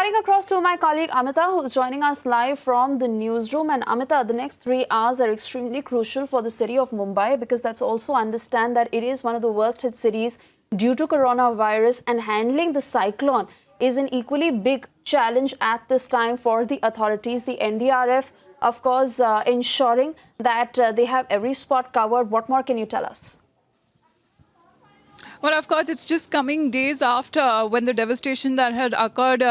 Cutting across to my colleague Amita, who's joining us live from the newsroom. And Amita, the next 3 hours are extremely crucial for the city of Mumbai, because let's also understand that it is one of the worst hit cities due to coronavirus, and handling the cyclone is an equally big challenge at this time for the authorities. The NDRF, of course, ensuring that they have every spot covered. What more can you tell us? Well, of course, it's just coming days after when the devastation that had occurred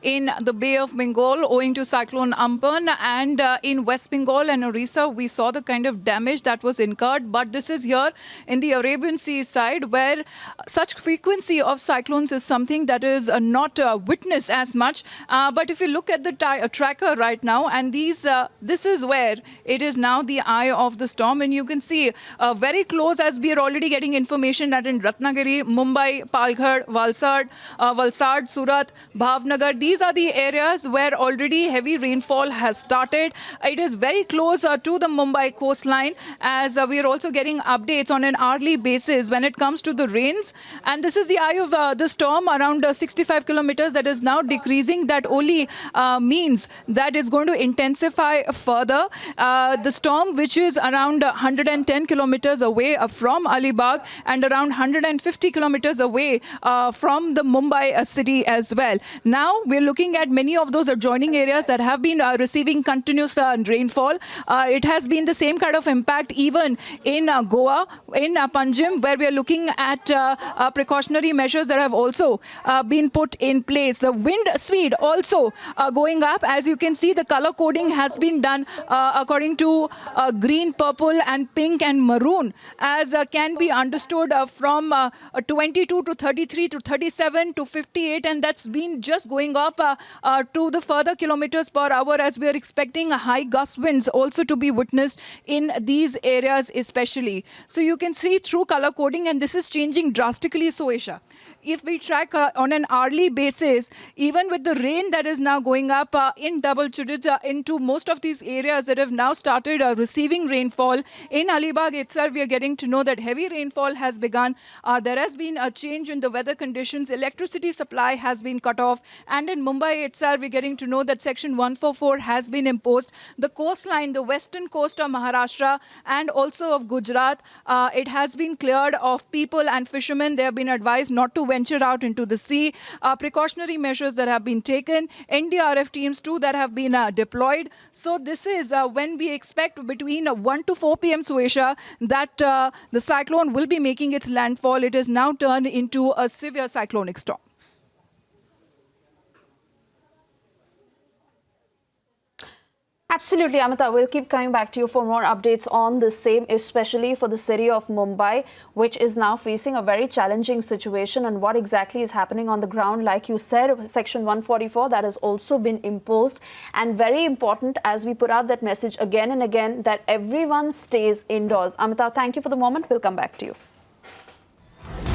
in the Bay of Bengal owing to Cyclone Amphan, and in West Bengal and Orissa, we saw the kind of damage that was incurred. But this is here in the Arabian Sea side, where such frequency of cyclones is something that is not witnessed as much. But if you look at the tracker right now, and this is where it is now the eye of the storm, and you can see very close, as we are already getting information that in Ratnagiri, Mumbai, Palghar, Valsad, Surat, Bhavnagar. These are the areas where already heavy rainfall has started. It is very close to the Mumbai coastline, as we are also getting updates on an hourly basis when it comes to the rains. And this is the eye of the storm, around 65 kilometers, that is now decreasing. That only means that it's going to intensify further. The storm, which is around 110 kilometers away from Alibag and around 150 kilometers away from the Mumbai city as well. Now we're looking at many of those adjoining areas that have been receiving continuous rainfall. It has been the same kind of impact even in Goa, in Panjim, where we are looking at precautionary measures that have also been put in place. The wind speed also going up. As you can see, the color coding has been done according to green, purple and pink and maroon, as can be understood from 22 to 33 to 37 to 58, and that's been just going up to the further kilometers per hour, as we are expecting high gust winds also to be witnessed in these areas especially. So you can see through color coding, and this is changing drastically. So Isha, if we track on an hourly basis, even with the rain that is now going up in double digits into most of these areas that have now started receiving rainfall. In Alibag itself, we are getting to know that heavy rainfall has begun. There has been a change in the weather conditions. Electricity supply has been cut off. And in Mumbai itself, we're getting to know that Section 144 has been imposed. The coastline, the western coast of Maharashtra and also of Gujarat, it has been cleared of people and fishermen. They have been advised not to venture out into the sea. Precautionary measures that have been taken. NDRF teams too that have been deployed. So this is when we expect between 1 to 4 p.m. Suesha that the cyclone will be making its landfall. It is now turned into a severe cyclonic storm. Absolutely, Amita. We'll keep coming back to you for more updates on the same, especially for the city of Mumbai, which is now facing a very challenging situation, and what exactly is happening on the ground. Like you said, Section 144 that has also been imposed, and very important, as we put out that message again and again, that everyone stays indoors. Amita, thank you for the moment. We'll come back to you.